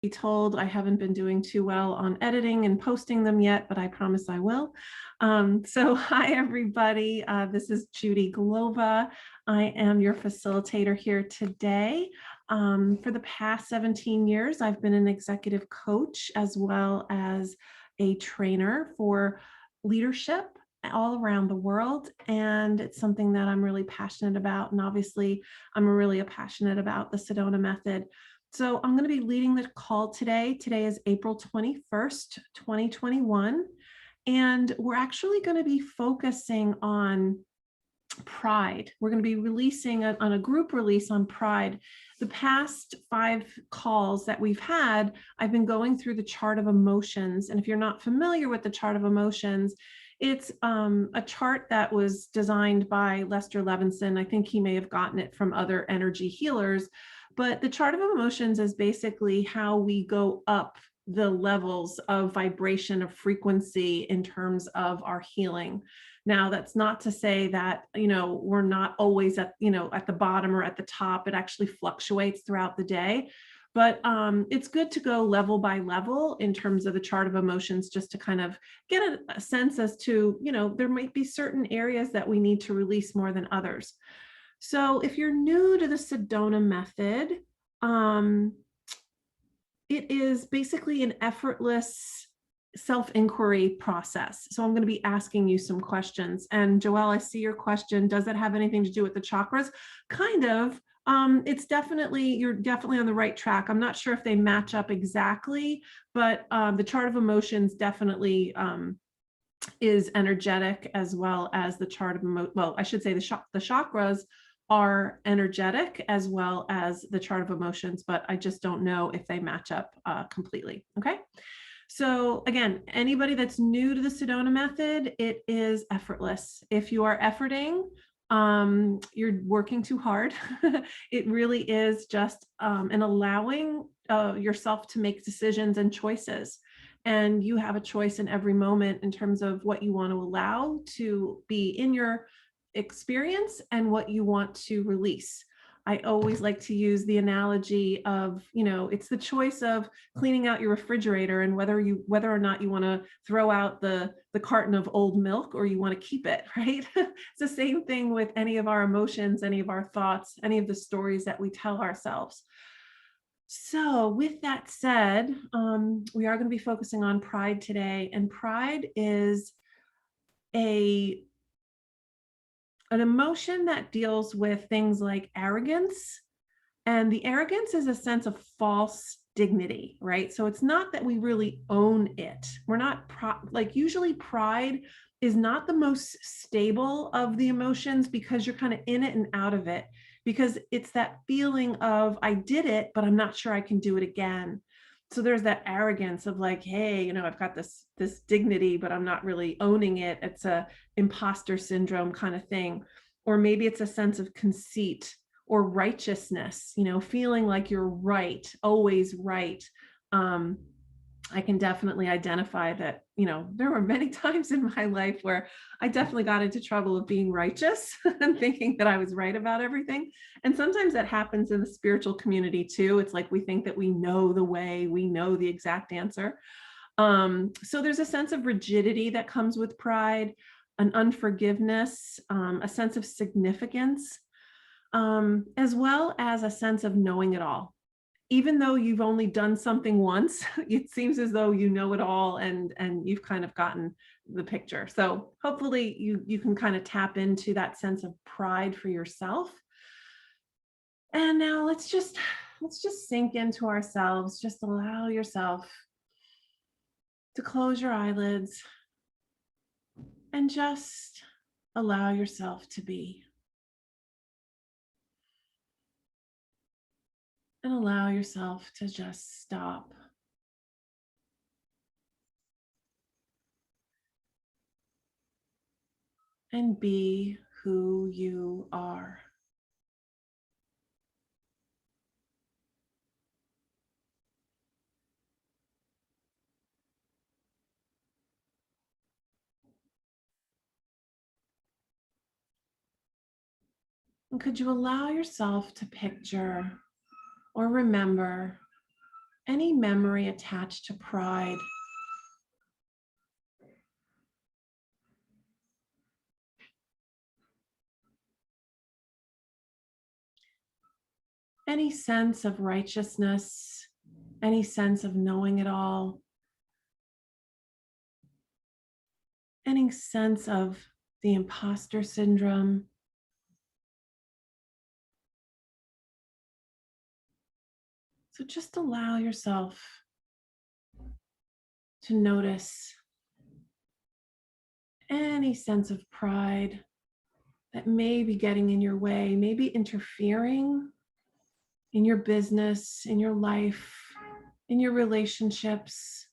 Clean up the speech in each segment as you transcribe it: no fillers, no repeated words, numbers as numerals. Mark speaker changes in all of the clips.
Speaker 1: be told I haven't been doing too well on editing and posting them yet, but I promise I will. So hi, everybody. This is Judi Glova. I am your facilitator here today. For the past 17 years, I've been an executive coach as well as a trainer for leadership all around the world. And it's something that I'm really passionate about. And obviously, I'm really passionate about the Sedona method. So I'm going to be leading the call today. Today is April 21st, 2021. And we're actually going to be focusing on pride. We're going to be releasing on a group release on pride. The past 5 calls that we've had, I've been going through the chart of emotions. And if you're not familiar with the chart of emotions, it's a chart that was designed by Lester Levinson. I think he may have gotten it from other energy healers. But the chart of emotions is basically how we go up the levels of vibration of frequency in terms of our healing. Now, that's not to say that, we're not always at the bottom or at the top. It actually fluctuates throughout the day. But it's good to go level by level in terms of the chart of emotions, just to kind of get a sense as to, there might be certain areas that we need to release more than others. So if you're new to the Sedona method, it is basically an effortless self-inquiry process. So I'm going to be asking you some questions. And Joelle, I see your question. Does it have anything to do with the chakras? Kind of. You're definitely on the right track. I'm not sure if they match up exactly, but the chart of emotions definitely is energetic, as well as the chart of I should say the chakras are energetic as well as the chart of emotions, but I just don't know if they match up completely. Okay. So again, anybody that's new to the Sedona method, it is effortless. If you are efforting, you're working too hard. It really is just an allowing yourself to make decisions and choices. And you have a choice in every moment in terms of what you want to allow to be in your experience and what you want to release. I always like to use the analogy of, it's the choice of cleaning out your refrigerator and whether or not you want to throw out the carton of old milk or you want to keep it, right? It's the same thing with any of our emotions, any of our thoughts, any of the stories that we tell ourselves. So with that said, we are going to be focusing on pride today. And pride is an emotion that deals with things like arrogance. And the arrogance is a sense of false dignity, right? So it's not that we really own it. We're not usually pride is not the most stable of the emotions because you're kind of in it and out of it, because it's that feeling of I did it, but I'm not sure I can do it again. So there's that arrogance of like, hey, I've got this dignity, but I'm not really owning it. It's a imposter syndrome kind of thing. Or maybe it's a sense of conceit or righteousness, feeling like you're right, always right. I can definitely identify that, there were many times in my life where I definitely got into trouble of being righteous and thinking that I was right about everything. And sometimes that happens in the spiritual community too. It's like we think that we know the way, we know the exact answer. So there's a sense of rigidity that comes with pride, an unforgiveness, a sense of significance, as well as a sense of knowing it all. Even though you've only done something once, it seems as though you know it all and you've kind of gotten the picture. So hopefully you can kind of tap into that sense of pride for yourself. And now let's just sink into ourselves. Just allow yourself to close your eyelids and just allow yourself to be. And allow yourself to just stop. And be who you are. And could you allow yourself to picture or remember any memory attached to pride. Any sense of righteousness, any sense of knowing it all, any sense of the imposter syndrome. So just allow yourself to notice any sense of pride that may be getting in your way, maybe interfering in your business, in your life, in your relationships.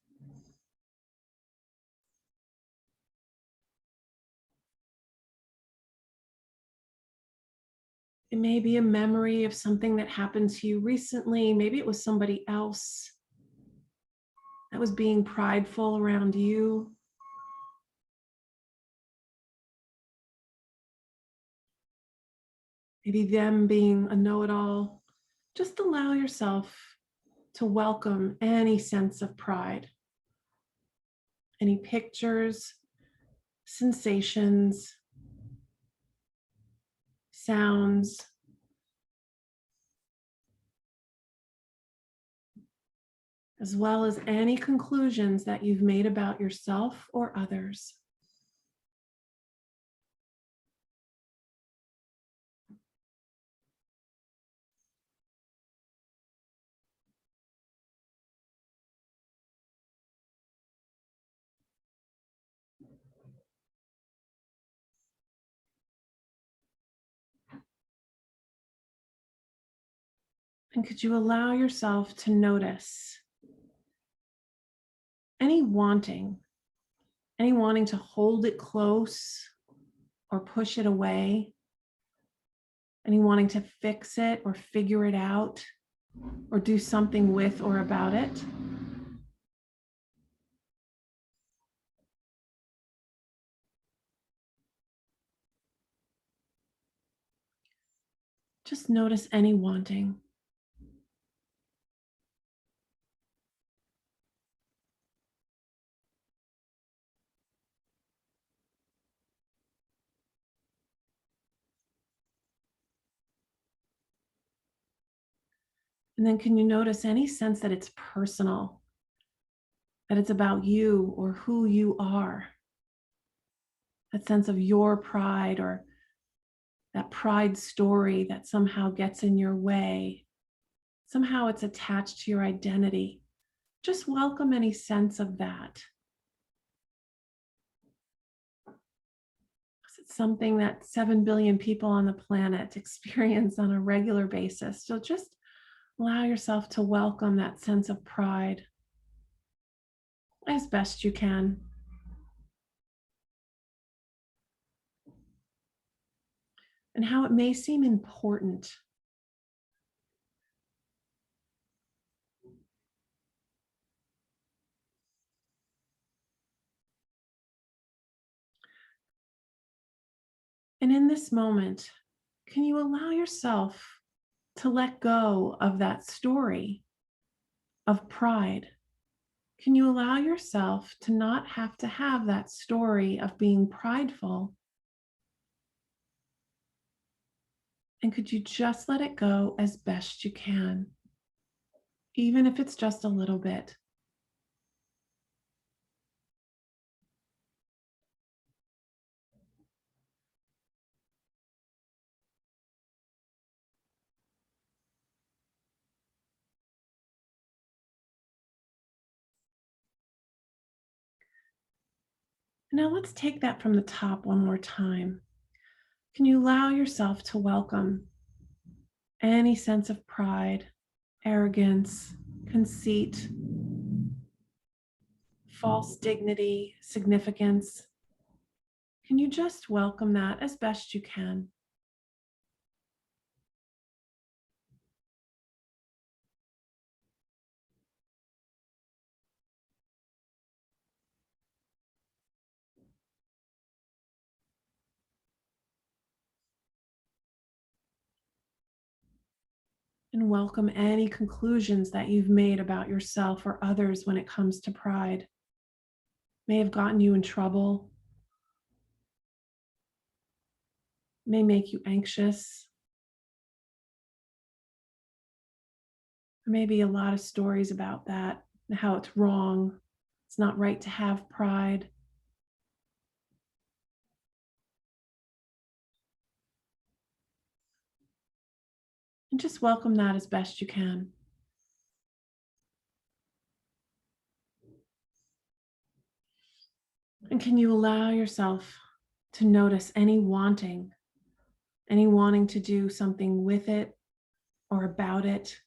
Speaker 1: It may be a memory of something that happened to you recently. Maybe it was somebody else that was being prideful around you. Maybe them being a know-it-all. Just allow yourself to welcome any sense of pride, any pictures, sensations, sounds, as well as any conclusions that you've made about yourself or others. And could you allow yourself to notice any wanting to hold it close or push it away, any wanting to fix it or figure it out or do something with or about it? Just notice any wanting. And then can you notice any sense that it's personal, that it's about you or who you are? That sense of your pride or that pride story that somehow gets in your way. Somehow it's attached to your identity. Just welcome any sense of that. It's something that 7 billion people on the planet experience on a regular basis. So just allow yourself to welcome that sense of pride as best you can. And how it may seem important. And in this moment, can you allow yourself to let go of that story of pride? Can you allow yourself to not have to have that story of being prideful? And could you just let it go as best you can, even if it's just a little bit? Now let's take that from the top one more time. Can you allow yourself to welcome any sense of pride, arrogance, conceit, false dignity, significance? Can you just welcome that as best you can? And welcome any conclusions that you've made about yourself or others when it comes to pride. May have gotten you in trouble, may make you anxious. There may be a lot of stories about that and how it's wrong. It's not right to have pride. And just welcome that as best you can. And can you allow yourself to notice any wanting to do something with it or about it,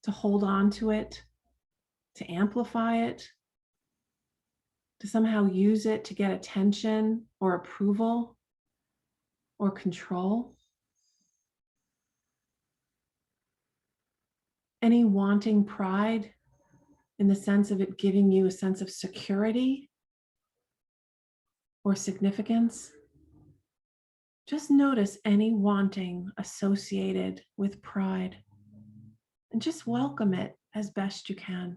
Speaker 1: to hold on to it, to amplify it, to somehow use it to get attention or approval or control? Any wanting pride in the sense of it giving you a sense of security or significance? Just notice any wanting associated with pride and just welcome it as best you can.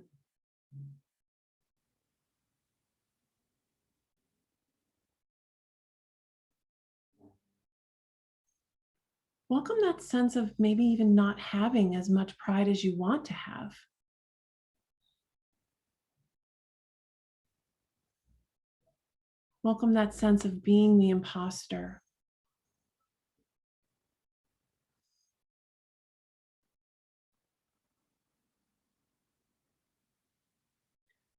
Speaker 1: Welcome that sense of maybe even not having as much pride as you want to have. Welcome that sense of being the imposter.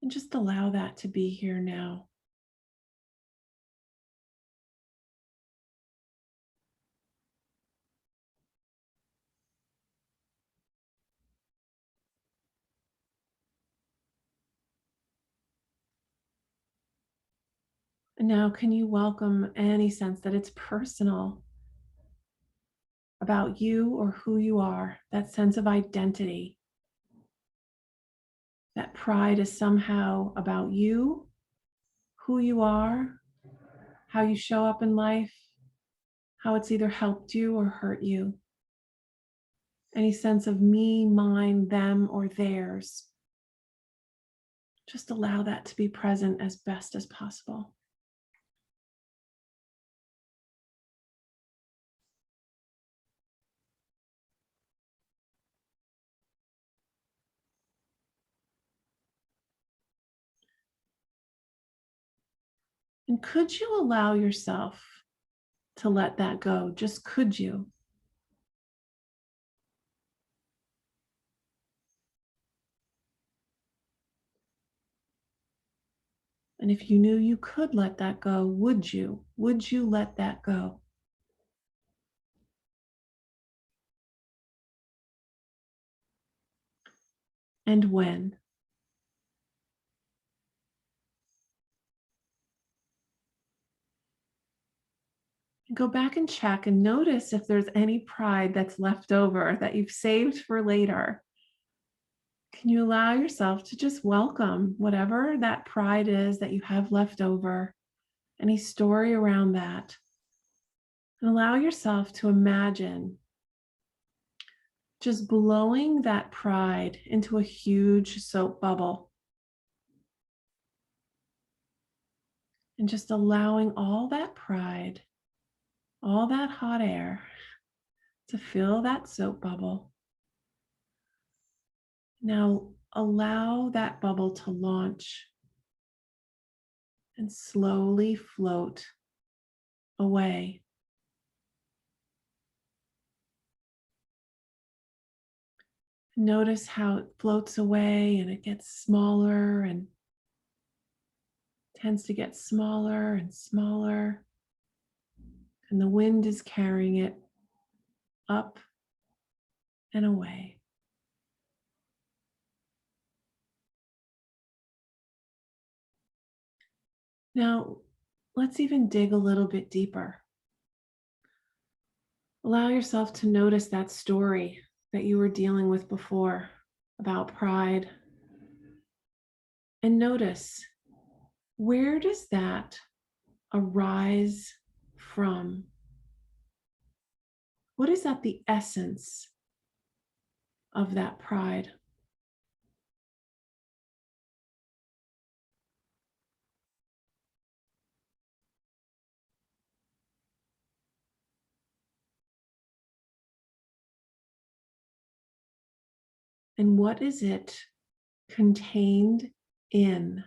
Speaker 1: And just allow that to be here now. And now, can you welcome any sense that it's personal about you or who you are, that sense of identity? That pride is somehow about you, who you are, how you show up in life, how it's either helped you or hurt you. Any sense of me, mine, them, or theirs. Just allow that to be present as best as possible. And could you allow yourself to let that go? Just could you? And if you knew you could let that go, would you? Would you let that go? And when? Go back and check and notice if there's any pride that's left over that you've saved for later. Can you allow yourself to just welcome whatever that pride is that you have left over, any story around that, and allow yourself to imagine just blowing that pride into a huge soap bubble and just allowing all that pride, all that hot air to fill that soap bubble. Now allow that bubble to launch and slowly float away. Notice how it floats away and it gets smaller and tends to get smaller and smaller. And the wind is carrying it up and away. Now, let's even dig a little bit deeper. Allow yourself to notice that story that you were dealing with before about pride. And notice, where does that arise from? What is at the essence of that pride. And what is it contained in?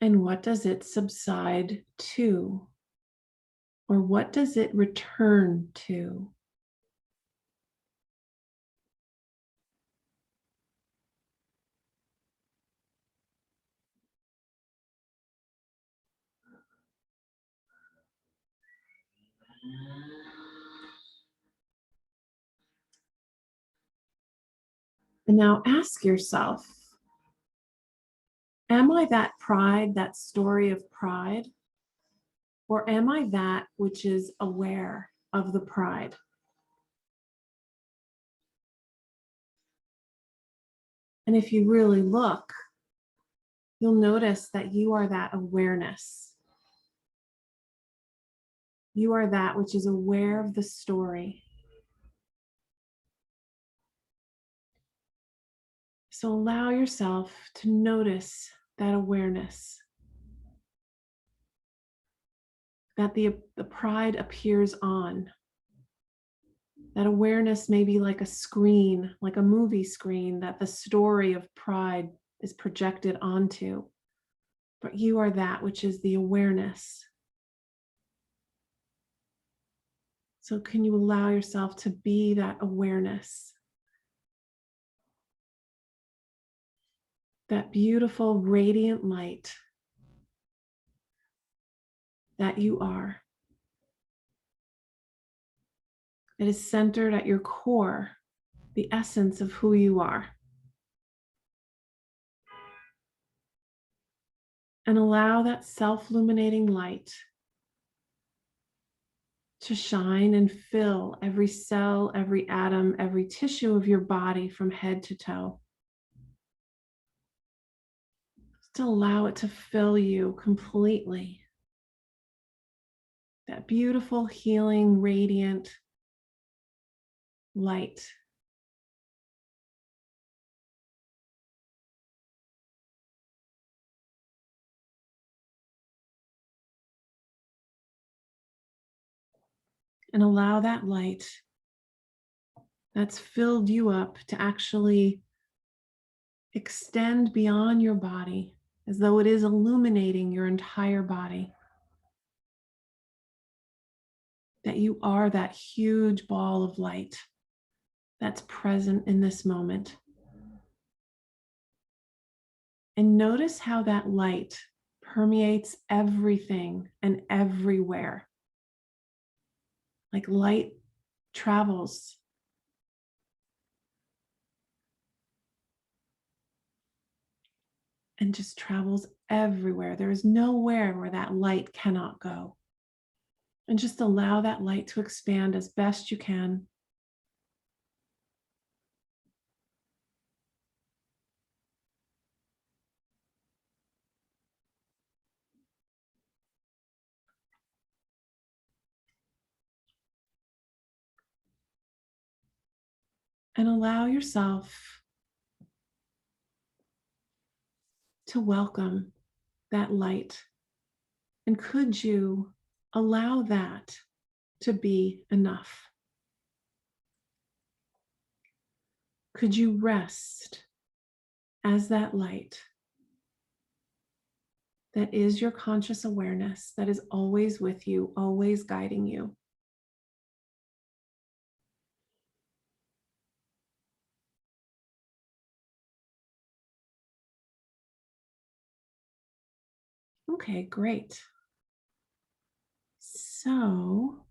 Speaker 1: And what does it subside to? Or what does it return to? And now ask yourself, am I that pride, that story of pride? Or am I that which is aware of the pride? And if you really look, you'll notice that you are that awareness. You are that which is aware of the story. So allow yourself to notice that awareness, that the pride appears on. That awareness may be like a screen, like a movie screen, that the story of pride is projected onto. But you are that which is the awareness. So can you allow yourself to be that awareness? That beautiful, radiant light that you are. It is centered at your core, the essence of who you are. And allow that self-illuminating light to shine and fill every cell, every atom, every tissue of your body from head to toe. Just allow it to fill you completely. That beautiful, healing, radiant light. And allow that light that's filled you up to actually extend beyond your body as though it is illuminating your entire body. That you are that huge ball of light that's present in this moment. And notice how that light permeates everything and everywhere. Like light travels. And just travels everywhere. There is nowhere where that light cannot go. And just allow that light to expand as best you can. And allow yourself to welcome that light. And could you allow that to be enough? Could you rest as that light that is your conscious awareness, that is always with you, always guiding you? Okay, great. So,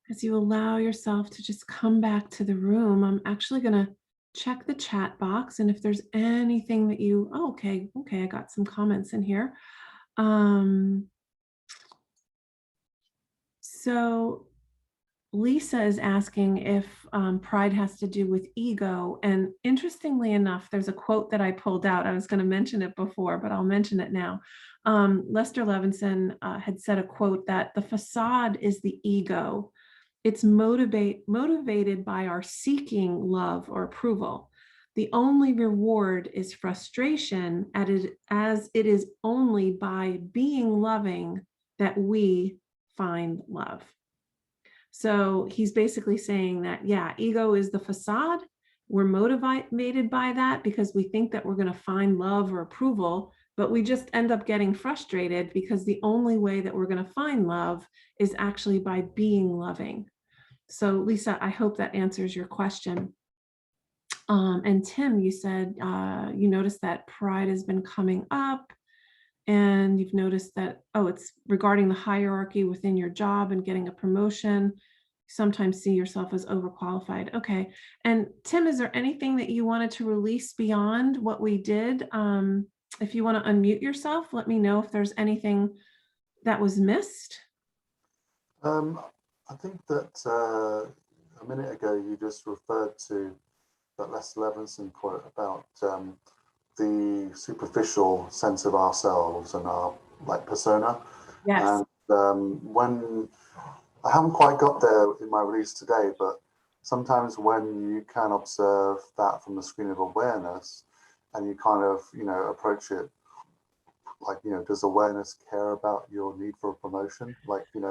Speaker 1: as you allow yourself to just come back to the room, I'm actually going to check the chat box. And if there's anything that you, oh, okay, I got some comments in here. So Lisa is asking if pride has to do with ego. And interestingly enough, there's a quote that I pulled out. I was going to mention it before, but I'll mention it now. Lester Levinson had said a quote that the facade is the ego. It's motivated by our seeking love or approval. The only reward is frustration, as it is only by being loving that we find love. So he's basically saying that, yeah, ego is the facade. We're motivated by that because we think that we're going to find love or approval, but we just end up getting frustrated because the only way that we're going to find love is actually by being loving. So Lisa, I hope that answers your question. And Tim, you said you noticed that pride has been coming up, and you've noticed that, oh, it's regarding the hierarchy within your job and getting a promotion. Sometimes see yourself as overqualified. Okay. And Tim, is there anything that you wanted to release beyond what we did? If you want to unmute yourself, let me know if there's anything that was missed.
Speaker 2: I think that a minute ago you just referred to that Lester Levinson quote about the superficial sense of ourselves and our persona.
Speaker 1: Yes.
Speaker 2: And when I haven't quite got there in my release today, but sometimes when you can observe that from the screen of awareness and you kind of, approach it like, does awareness care about your need for a promotion? Like, it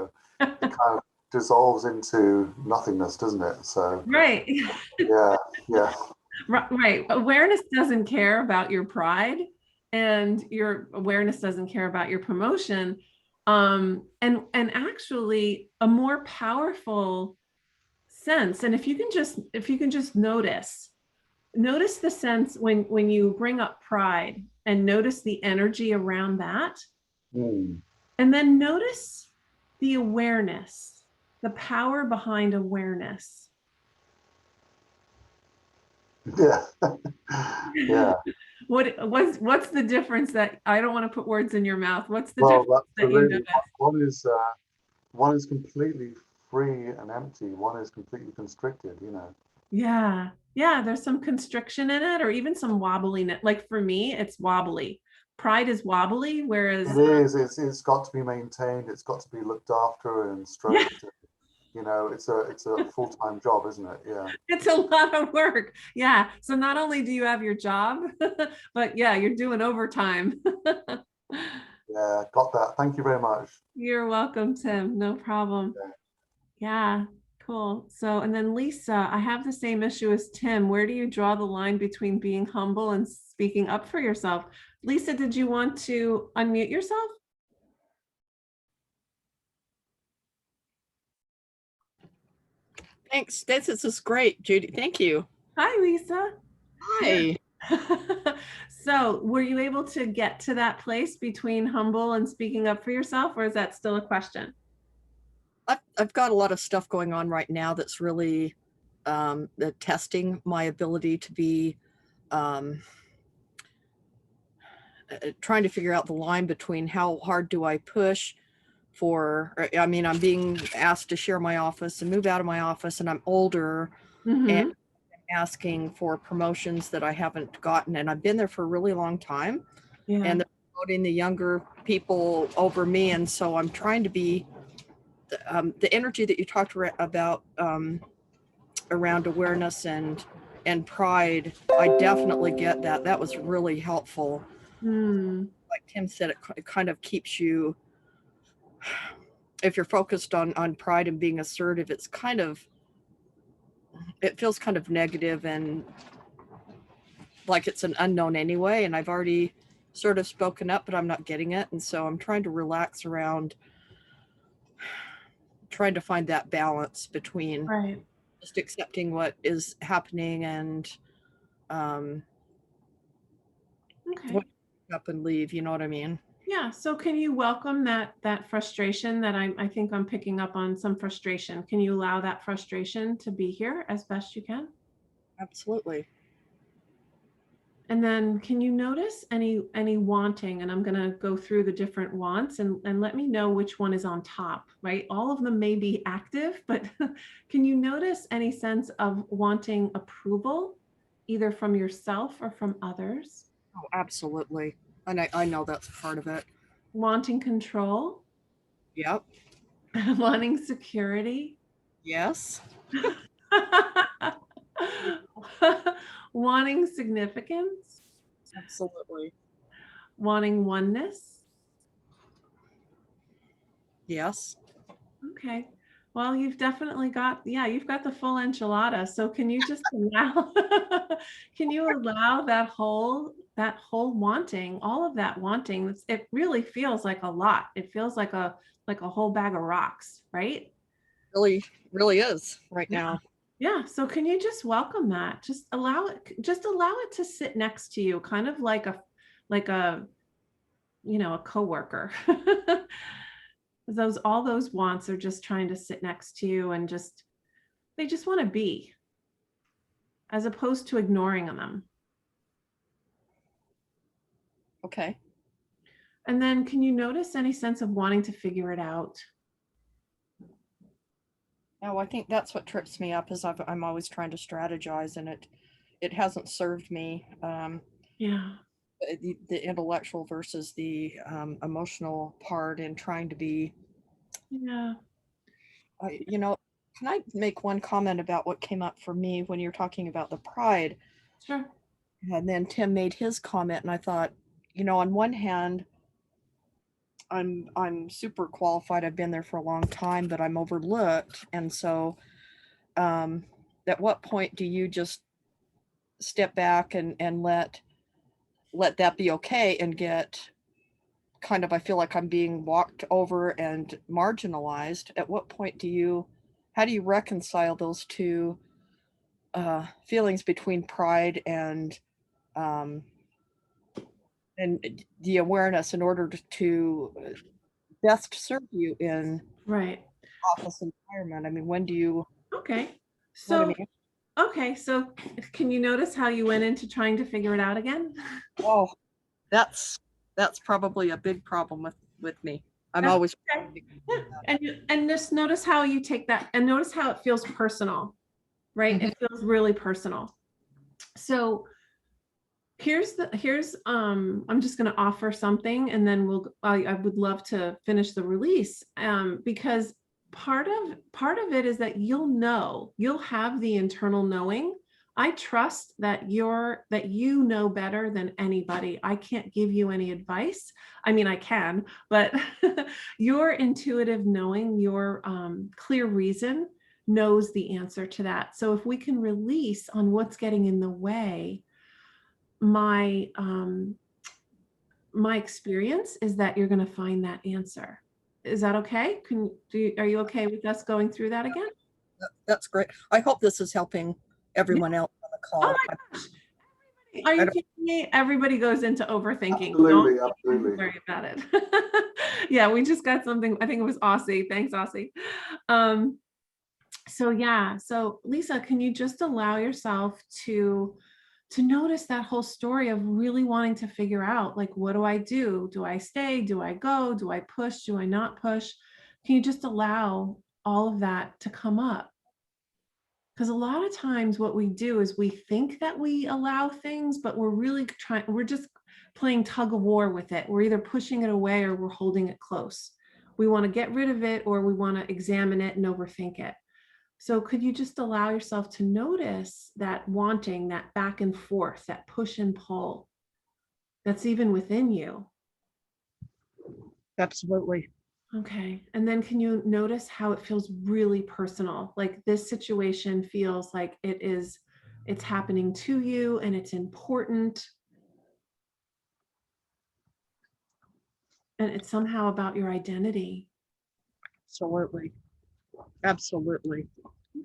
Speaker 2: kind of dissolves into nothingness, doesn't it? So,
Speaker 1: Right.
Speaker 2: yeah.
Speaker 1: Right. Awareness doesn't care about your pride, and your awareness doesn't care about your promotion. And actually a more powerful sense. And if you can just notice the sense when you bring up pride, and notice the energy around that,
Speaker 2: Mm.
Speaker 1: and then notice the awareness, the power behind awareness.
Speaker 2: Yeah. Yeah.
Speaker 1: What's the difference? That I don't want to put words in your mouth. What's the
Speaker 2: Well,
Speaker 1: difference
Speaker 2: that's the
Speaker 1: that you
Speaker 2: really
Speaker 1: notice?
Speaker 2: one is completely free and empty. One is completely constricted.
Speaker 1: Yeah. Yeah, there's some constriction in it, or even some wobbliness. Like for me, it's wobbly. Pride is wobbly,
Speaker 2: It
Speaker 1: whereas
Speaker 2: is. It's got to be maintained. It's got to be looked after and
Speaker 1: yeah,
Speaker 2: stroked. It's a full-time job, isn't it? Yeah.
Speaker 1: it's a lot of work. Yeah. So not only do you have your job, but yeah, you're doing overtime.
Speaker 2: Yeah. Got that. Thank you very much.
Speaker 1: You're welcome, Tim. No problem.
Speaker 2: Yeah.
Speaker 1: Yeah, cool. So, and then Lisa, I have the same issue as Tim. Where do you draw the line between being humble and speaking up for yourself? Lisa, did you want to unmute yourself?
Speaker 3: Thanks. This is great, Judy. Thank you.
Speaker 1: Hi, Lisa.
Speaker 3: Hi.
Speaker 1: So, were you able to get to that place between humble and speaking up for yourself, or is that still a question?
Speaker 3: I've got a lot of stuff going on right now that's really testing my ability to be trying to figure out the line between how hard do I push I mean, I'm being asked to share my office and move out of my office, and I'm older and
Speaker 1: Mm-hmm.
Speaker 3: asking for promotions that I haven't gotten. And I've been there for a really long time.
Speaker 1: Yeah.
Speaker 3: And they're promoting the younger people over me. And so I'm trying to be the energy that you talked about around awareness and pride. I definitely get that. That was really helpful.
Speaker 1: Mm.
Speaker 3: Like Tim said, it kind of keeps you, if you're focused on pride and being assertive, it feels kind of negative and like it's an unknown anyway. And I've already sort of spoken up, but I'm not getting it. And so I'm trying to relax around trying to find that balance between
Speaker 1: Right.
Speaker 3: just accepting what is happening and
Speaker 1: Okay.
Speaker 3: up and leave. You know what I mean?
Speaker 1: Yeah. So can you welcome that frustration that I think I'm picking up on some frustration? Can you allow that frustration to be here as best you can?
Speaker 3: Absolutely.
Speaker 1: And then can you notice any wanting? And I'm going to go through the different wants and let me know which one is on top, right? All of them may be active, but can you notice any sense of wanting approval, either from yourself or from others?
Speaker 3: Oh, absolutely. And I know that's part of it.
Speaker 1: Wanting control,
Speaker 3: Yep.
Speaker 1: wanting security,
Speaker 3: Yes.
Speaker 1: wanting significance,
Speaker 3: Absolutely.
Speaker 1: wanting oneness.
Speaker 3: Yes.
Speaker 1: Okay. Well, you've definitely got, yeah, you've got the full enchilada. So can you just allow, can you allow that whole wanting, all of that wanting? It really feels like a lot. It feels like a whole bag of rocks, right?
Speaker 3: Really, really is right
Speaker 1: Yeah.
Speaker 3: now.
Speaker 1: Yeah. So can you just welcome that? Just allow it to sit next to you, kind of like a, a coworker. All those wants are just trying to sit next to you and they just want to be, as opposed to ignoring them.
Speaker 3: Okay.
Speaker 1: And then can you notice any sense of wanting to figure it out?
Speaker 3: No, I think that's what trips me up is I'm always trying to strategize, and it hasn't served me.
Speaker 1: Yeah.
Speaker 3: The intellectual versus the emotional part, and trying to be,
Speaker 1: Yeah.
Speaker 3: you know, can I make one comment about what came up for me when you're talking about the pride?
Speaker 1: Sure.
Speaker 3: And then Tim made his comment, and I thought, on one hand, I'm super qualified. I've been there for a long time, but I'm overlooked, and so um, at what point do you just step back and let that be okay and get kind of, I feel like I'm being walked over and marginalized. At what point how do you reconcile those two feelings between pride um, and the awareness in order to best serve you in
Speaker 1: Right.
Speaker 3: office environment? I mean, when do you
Speaker 1: Okay.
Speaker 3: know what I
Speaker 1: So,
Speaker 3: mean?
Speaker 1: okay. So can you notice how you went into trying to figure it out again?
Speaker 3: Oh, that's that's probably a big problem with me. I'm
Speaker 1: That's
Speaker 3: always
Speaker 1: okay. Yeah. And just notice how you take that and notice how it feels personal, right?
Speaker 3: Mhm.
Speaker 1: It feels really personal. So I'm just going to offer something and then I would love to finish the release, because part of it is that you'll have the internal knowing. I trust that you know better than anybody. I can't give you any advice. I mean, I can, but your intuitive knowing, your clear reason knows the answer to that. So if we can release on what's getting in the way, my experience is that you're going to find that answer. Is that okay? Are you okay with us going through that again?
Speaker 3: That's great. I hope this is helping
Speaker 1: Yeah.
Speaker 3: everyone else on the
Speaker 1: Oh
Speaker 3: call.
Speaker 1: my gosh. Are
Speaker 3: I
Speaker 1: you
Speaker 3: don't,
Speaker 1: kidding me? Everybody goes into overthinking. Don't
Speaker 2: Absolutely,
Speaker 1: even
Speaker 2: absolutely.
Speaker 1: worry about it. Yeah, we just got something. I think it was Aussie. Thanks, Aussie. Um, so yeah, so Lisa, can you just allow yourself to notice that whole story of really wanting to figure out, like, what do I do? Do I stay? Do I go? Do I push? Do I not push? Can you just allow all of that to come up? Because a lot of times what we do is we think that we allow things, but we're just playing tug of war with it. We're either pushing it away or we're holding it close. We want to get rid of it or we want to examine it and overthink it. So could you just allow yourself to notice that wanting, that back and forth, that push and pull that's even within you?
Speaker 3: absolutely.
Speaker 1: Okay. And then can you notice how it feels really personal? Like this situation feels like it's happening to you and it's important and it's somehow about your identity.
Speaker 3: Absolutely. Absolutely.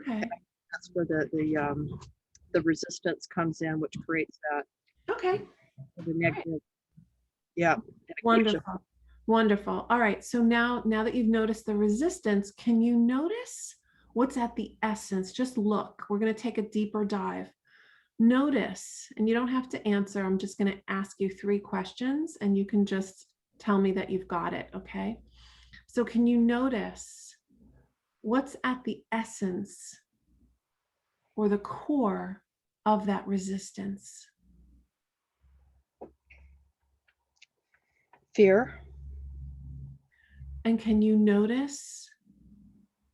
Speaker 1: Okay.
Speaker 3: That's where the resistance comes in, which creates
Speaker 1: Okay.
Speaker 3: the
Speaker 1: All right.
Speaker 3: negative. Yeah. And it keeps you.
Speaker 1: Wonderful. Wonderful. All right. So now that you've noticed the resistance, can you notice what's at the essence? Just look. We're going to take a deeper dive. notice, and you don't have to answer. I'm just going to ask you 3 questions and you can just tell me that you've got it. Okay. So can you notice what's at the essence or the core of that resistance?
Speaker 3: Fear.
Speaker 1: And can you notice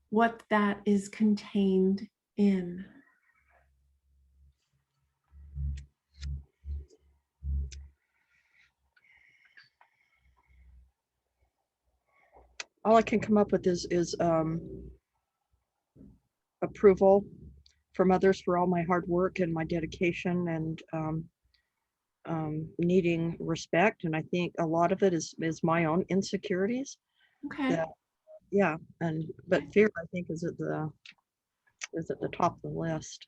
Speaker 1: what that is contained in?
Speaker 3: All I can come up with is approval from others for all my hard work and my dedication, and needing respect. And I think a lot of it is my own insecurities.
Speaker 1: Okay.
Speaker 3: That, yeah, but fear, I think, is at the top of the list.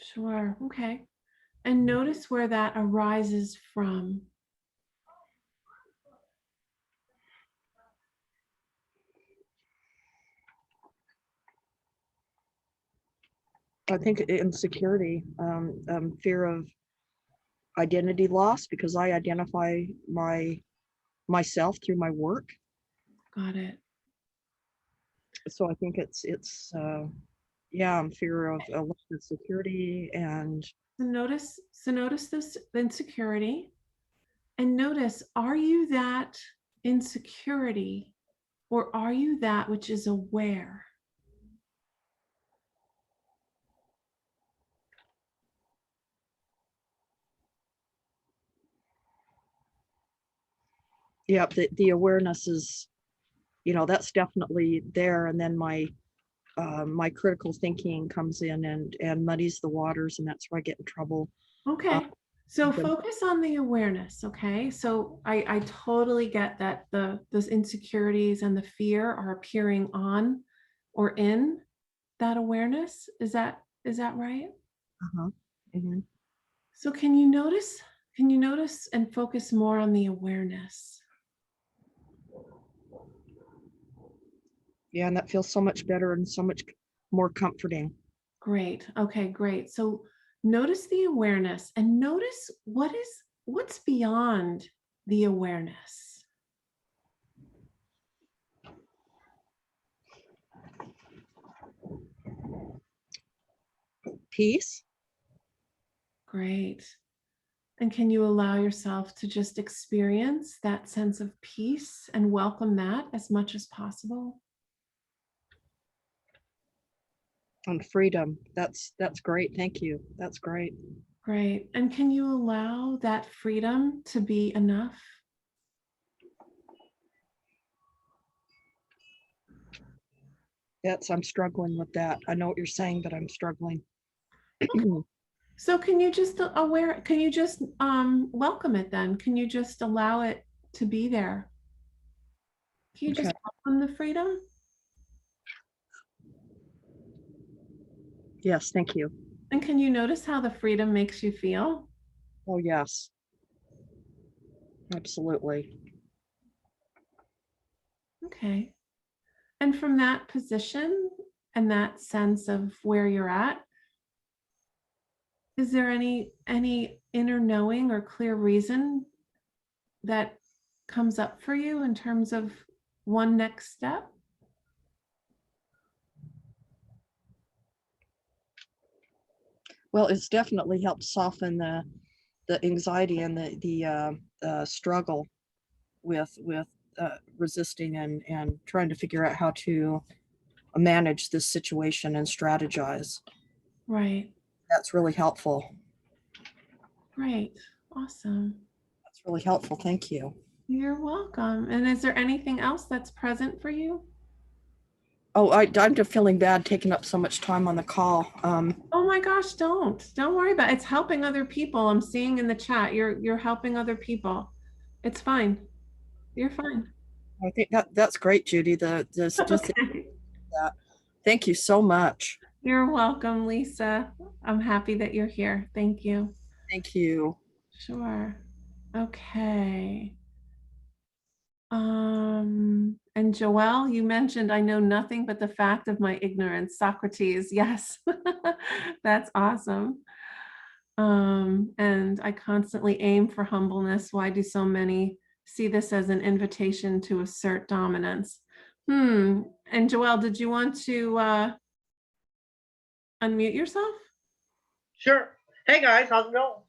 Speaker 1: Sure. Okay. And notice where that arises from.
Speaker 3: I think insecurity, fear of identity loss, because I identify myself through my work.
Speaker 1: Got it.
Speaker 3: So I think it's yeah, I'm fear of lack of security. And
Speaker 1: So notice this insecurity and notice, are you that insecurity or are you that which is aware?
Speaker 3: yeah, the awareness is, that's definitely there. And then my critical thinking comes in and muddies the waters, and that's where I get in trouble.
Speaker 1: Okay. So
Speaker 3: the-
Speaker 1: focus on the awareness. Okay. So I totally get that those insecurities and the fear are appearing on or in that awareness. Is that right?
Speaker 3: Uh-huh. Mhm.
Speaker 1: So can you notice and focus more on the awareness?
Speaker 3: Yeah, and that feels so much better and so much more comforting.
Speaker 1: Great. Okay, great. So notice the awareness and notice what's beyond the awareness.
Speaker 3: Peace.
Speaker 1: Great. And can you allow yourself to just experience that sense of peace and welcome that as much as possible?
Speaker 3: And freedom. That's great. Thank you. That's great.
Speaker 1: Great. And can you allow that freedom to be enough?
Speaker 3: I'm struggling with that. I know what you're saying, but I'm struggling.
Speaker 1: So can you just welcome it then? Can you just allow it to be there? Can you
Speaker 3: Okay.
Speaker 1: just welcome the freedom?
Speaker 3: Yes, thank you.
Speaker 1: And can you notice how the freedom makes you feel?
Speaker 3: Oh, yes. Absolutely.
Speaker 1: Okay. And from that position and that sense of where you're at, is there any inner knowing or clear reason that comes up for you in terms of one next step?
Speaker 3: Well, it's definitely helped soften the anxiety and the struggle with resisting and trying to figure out how to manage this situation and strategize.
Speaker 1: Right.
Speaker 3: That's really helpful.
Speaker 1: Great. Awesome.
Speaker 3: That's really helpful. Thank you.
Speaker 1: You're welcome. And is there anything else that's present for you?
Speaker 3: Oh, I'm just feeling bad taking up so much time on the call.
Speaker 1: Oh my gosh, don't worry about it. It's helping other people. I'm seeing in the chat you're helping other people. It's fine. You're fine.
Speaker 3: I think that's great, Judy. Just
Speaker 1: Okay.
Speaker 3: that. Thank you so much.
Speaker 1: You're welcome, Lisa. I'm happy that you're here. Thank you.
Speaker 3: Thank you.
Speaker 1: Sure. Okay. And Joelle, you mentioned I know nothing but the fact of my ignorance. Socrates, yes. That's awesome. And I constantly aim for humbleness. Why do so many see this as an invitation to assert dominance? And Joelle, did you want to unmute yourself?
Speaker 4: Sure. Hey guys, how's it going?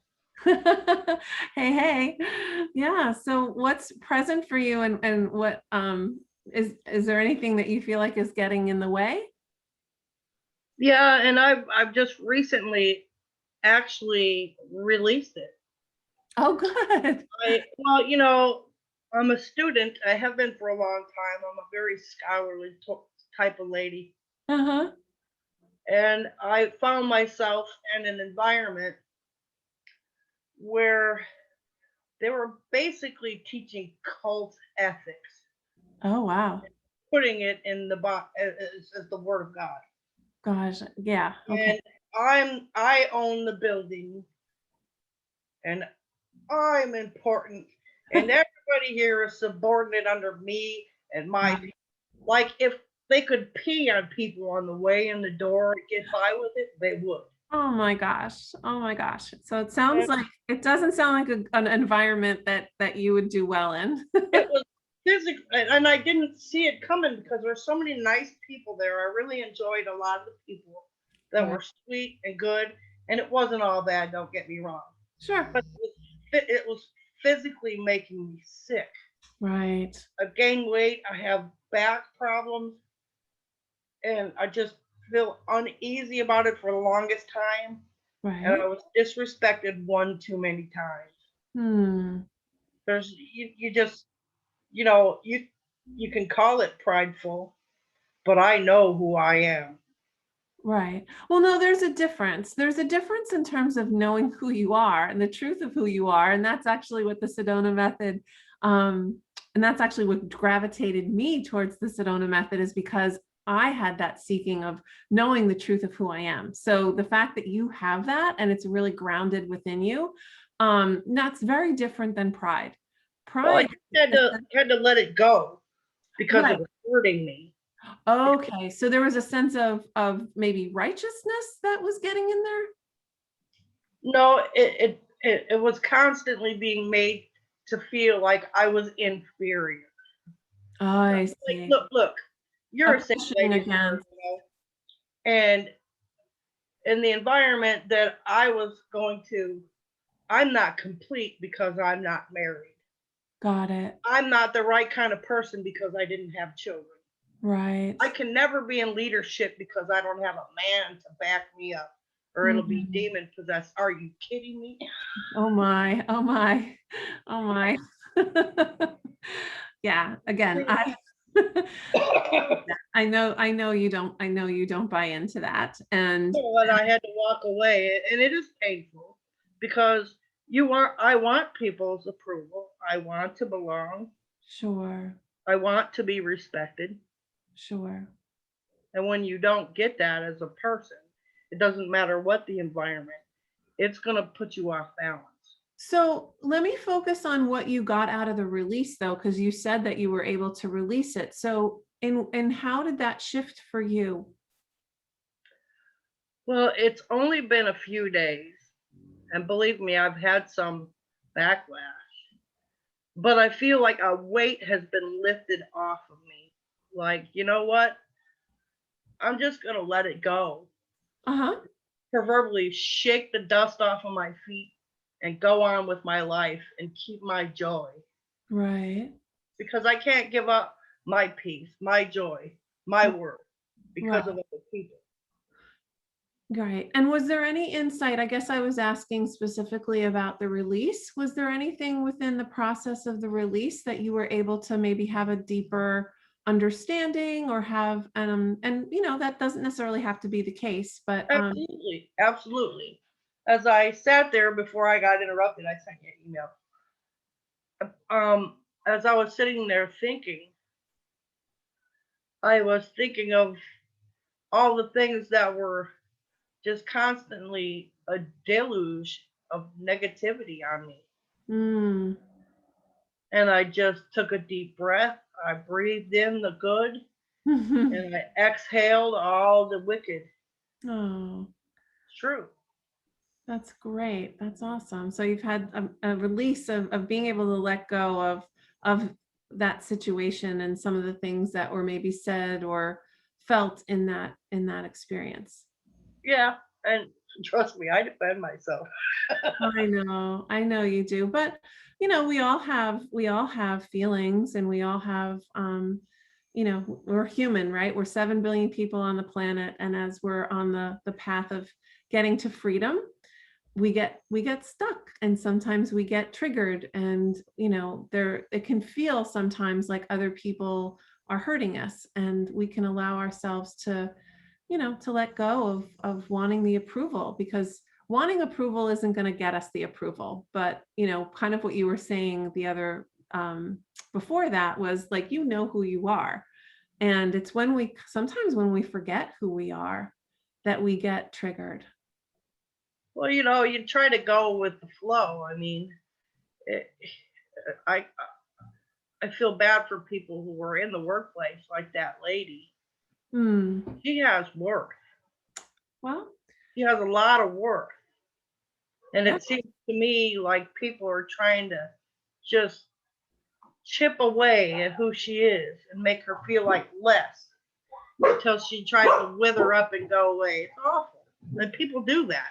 Speaker 1: Hey, hey. Yeah. So what's present for you, and what is there anything that you feel like is getting in the way?
Speaker 4: Yeah, and I've just recently actually released it.
Speaker 1: Oh, good.
Speaker 4: I'm a student. I have been for a long time. I'm a very scholarly type of lady,
Speaker 1: Uh-huh.
Speaker 4: and I found myself in an environment where they were basically teaching cult ethics,
Speaker 1: Oh, wow.
Speaker 4: putting it in the box as the word of God.
Speaker 1: Gosh. Yeah. Okay.
Speaker 4: And I own the building, and I'm important, and everybody here is subordinate under me and my. Like, if they could pee on people on the way in the door and get by with it, they would.
Speaker 1: Oh my gosh. Oh my gosh. So it sounds like, it doesn't sound like an environment that you would do well in.
Speaker 4: It was physical, and I didn't see it coming because there's so many nice people there. I really enjoyed a lot of the people that
Speaker 1: Right.
Speaker 4: were sweet and good, and it wasn't all bad. Don't get me wrong,
Speaker 1: Sure.
Speaker 4: but it was physically making me sick.
Speaker 1: Right.
Speaker 4: I've gained weight. I have back problems, and I just feel uneasy about it for the longest time. And
Speaker 1: Right.
Speaker 4: I was disrespected one too many times.
Speaker 1: Hmm.
Speaker 4: There's you just you know you can call it prideful, but I know who I am.
Speaker 1: Right. Well, no, there's a difference. There's a difference in terms of knowing who you are and the truth of who you are. And that's actually what the Sedona method, and that's actually what gravitated me towards the Sedona method, is because I had that seeking of knowing the truth of who I am. So the fact that you have that and it's really grounded within you, that's very different than pride.
Speaker 4: Well, I
Speaker 1: Pride.
Speaker 4: had to let it go because it
Speaker 1: Right.
Speaker 4: was hurting me.
Speaker 1: Okay. So there was a sense of maybe righteousness that was getting in there.
Speaker 4: No, it was constantly being made to feel like I was inferior.
Speaker 1: I
Speaker 4: Like,
Speaker 1: see.
Speaker 4: look, you're
Speaker 1: A
Speaker 4: a saint
Speaker 1: pushing
Speaker 4: lady here,
Speaker 1: against.
Speaker 4: and in the environment that I was going to, I'm not complete because I'm not married.
Speaker 1: Got it.
Speaker 4: I'm not the right kind of person because I didn't have children.
Speaker 1: Right.
Speaker 4: I can never be in leadership because I don't have a man to back me up, or it'll be
Speaker 1: Mhm.
Speaker 4: demon possessed. Are you kidding me?
Speaker 1: Oh my. Oh my. Oh my. Yeah. Again, I know you don't buy into that. And
Speaker 4: But I had to walk away, and it is painful because I want people's approval. I want to belong.
Speaker 1: sure.
Speaker 4: I want to be respected.
Speaker 1: Sure.
Speaker 4: And when you don't get that as a person, it doesn't matter what the environment, it's going to put you off balance.
Speaker 1: So let me focus on what you got out of the release, though, because you said that you were able to release it. So and how did that shift for you?
Speaker 4: Well, it's only been a few days, and believe me, I've had some backlash, but I feel like a weight has been lifted off of me. Like, you know what? I'm just going to let it go.
Speaker 1: Uh-huh.
Speaker 4: Proverbially shake the dust off of my feet and go on with my life and keep my joy,
Speaker 1: Right.
Speaker 4: because I can't give up my peace, my joy, my work because
Speaker 1: Right.
Speaker 4: of other people.
Speaker 1: Right. And was there any insight? I guess I was asking specifically about the release. Was there anything within the process of the release that you were able to maybe have a deeper understanding or have, and that doesn't necessarily have to be the case, but
Speaker 4: Absolutely, absolutely. As I sat there before I got interrupted, I sent you an email. As I was sitting there thinking, I was thinking of all the things that were just constantly a deluge of negativity on me.
Speaker 1: mm,
Speaker 4: And I just took a deep breath. I breathed in the good, and I exhaled all the wicked.
Speaker 1: oh,
Speaker 4: It's true.
Speaker 1: That's great. That's awesome. So you've had a release of being able to let go of that situation and some of the things that were maybe said or felt in that experience.
Speaker 4: Yeah, and trust me, I defend myself.
Speaker 1: I know you do, but we all have feelings, and we all have, we're human, right? We're 7 billion people on the planet, and as we're on the path of getting to freedom, we get stuck, and sometimes we get triggered, and there it can feel sometimes like other people are hurting us, and we can allow ourselves to to let go of wanting the approval, because wanting approval isn't going to get us the approval. But kind of what you were saying the other before that was like, who you are, and it's when we sometimes when we forget who we are that we get triggered.
Speaker 4: Well, you try to go with the flow. I mean, it, I I feel bad for people who are in the workplace like that lady.
Speaker 1: Hmm.
Speaker 4: She has work.
Speaker 1: Well,
Speaker 4: She has a lot of work. And
Speaker 1: yeah.
Speaker 4: it seems to me like people are trying to just chip away at who she is and make her feel like less until she tries to wither up and go away. It's awful. And people do that.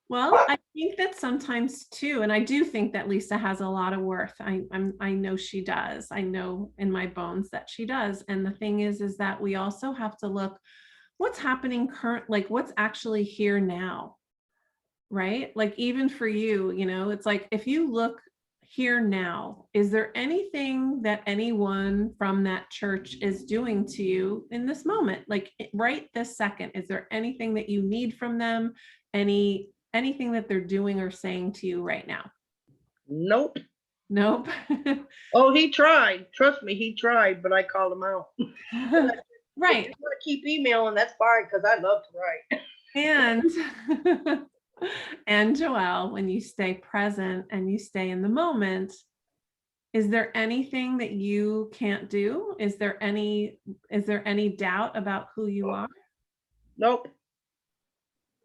Speaker 1: Well, I think that sometimes too, and I do think that Lisa has a lot of worth. I know she does. I know in my bones that she does. And the thing is that we also have to look what's happening current, like what's actually here now, right? Like even for you, it's like if you look here now, is there anything that anyone from that church is doing to you in this moment? Like right this second, is there anything that you need from them? Anything that they're doing or saying to you right now?
Speaker 4: Nope.
Speaker 1: Nope.
Speaker 4: Oh, he tried. Trust me, he tried, but I called him out. If
Speaker 1: Right.
Speaker 4: you want to keep emailing, that's fine because I love to write.
Speaker 1: And and Joelle, when you stay present and you stay in the moment, is there anything that you can't do? Is there any doubt about who you are?
Speaker 4: Nope.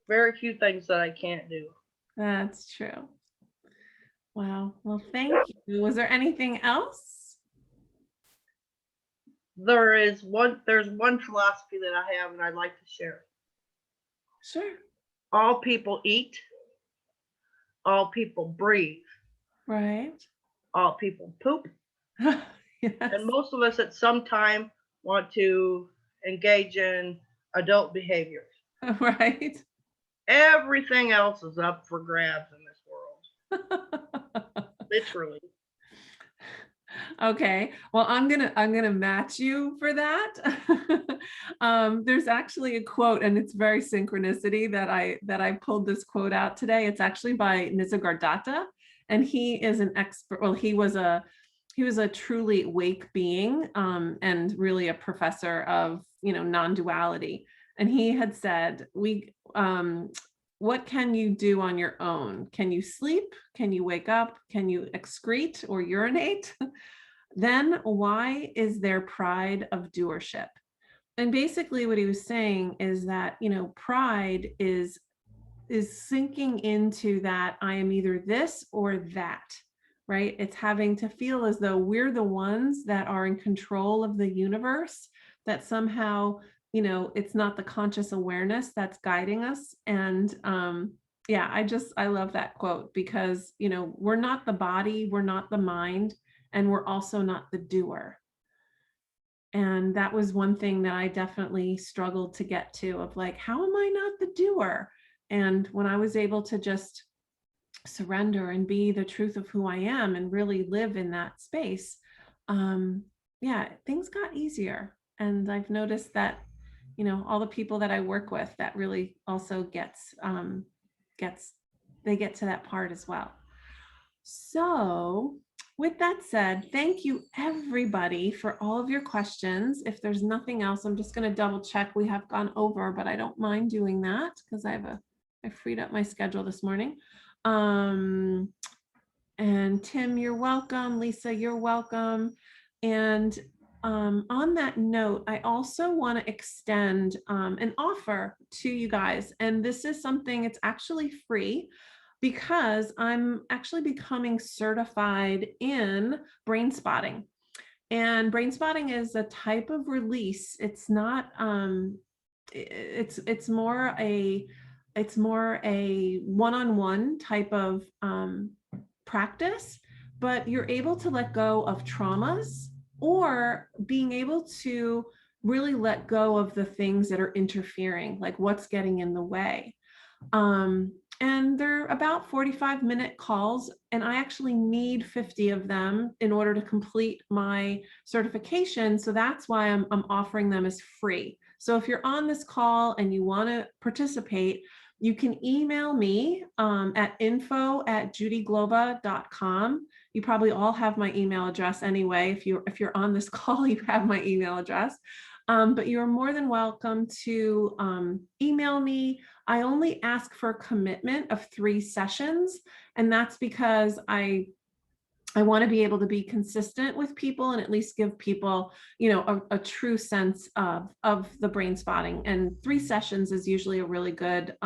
Speaker 4: Very few things that I can't do.
Speaker 1: That's true. Wow. Well, thank you. Was there anything else?
Speaker 4: There's one philosophy that I have and I'd like to share.
Speaker 1: Sure.
Speaker 4: All people eat, all people breathe,
Speaker 1: Right.
Speaker 4: all people poop,
Speaker 1: Yes.
Speaker 4: and most of us at some time want to engage in adult behaviors.
Speaker 1: Right.
Speaker 4: Everything else is up for grabs in this world. Literally.
Speaker 1: Okay. Well, I'm gonna match you for that. There's actually a quote, and it's very synchronicity that I pulled this quote out today. It's actually by Nisargadatta, and he is an expert. Well, he was a truly awake being, and really a professor of non-duality. And he had said, what can you do on your own? Can you sleep? Can you wake up? Can you excrete or urinate? Then why is there pride of doership? And basically what he was saying is that, pride is sinking into that I am either this or that, right? It's having to feel as though we're the ones that are in control of the universe, that somehow, it's not the conscious awareness that's guiding us. And yeah, I love that quote because, we're not the body, we're not the mind, and we're also not the doer. And that was one thing that I definitely struggled to get to, of like, how am I not the doer? And when I was able to just surrender and be the truth of who I am and really live in that space, yeah, things got easier. And I've noticed that, all the people that I work with, that really also they get to that part as well. So with that said, thank you everybody for all of your questions. If there's nothing else, I'm just going to double check. We have gone over, but I don't mind doing that because I freed up my schedule this morning. And Tim, you're welcome. Lisa, you're welcome. And on that note, I also want to extend an offer to you guys. And this is something, it's actually free because I'm actually becoming certified in brain spotting. And brain spotting is a type of release. It's not, it's more a one-on-one type of practice, but you're able to let go of traumas or being able to really let go of the things that are interfering, like what's getting in the way. And they're about 45-minute calls, and I actually need 50 of them in order to complete my certification. So that's why I'm offering them as free. So if you're on this call and you want to participate, you can email me at info@judiglova.com. You probably all have my email address anyway. If you're on this call, you have my email address. But you're more than welcome to email me. I only ask for a commitment of 3 sessions, and that's because I want to be able to be consistent with people and at least give people, you know, a true sense of the brain spotting. And 3 sessions is usually a really good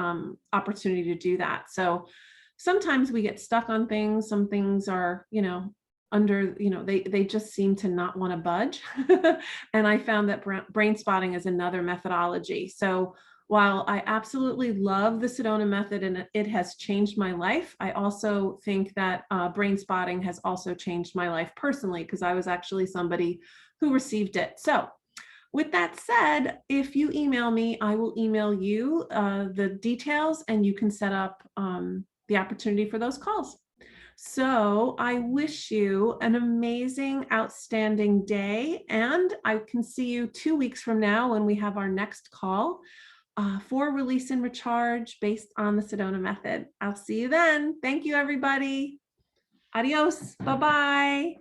Speaker 1: opportunity to do that. So sometimes we get stuck on things. Some things are, you know, under, you know, they just seem to not want to budge. And I found that brain spotting is another methodology. So while I absolutely love the Sedona method and it has changed my life, I also think that brain spotting has also changed my life personally, because I was actually somebody who received it. So with that said, if you email me, I will email you the details and you can set up the opportunity for those calls. So I wish you an amazing, outstanding day, and I can see you 2 weeks from now when we have our next call for release and recharge based on the Sedona method. I'll see you then. Thank you, everybody. Adios. Bye-bye.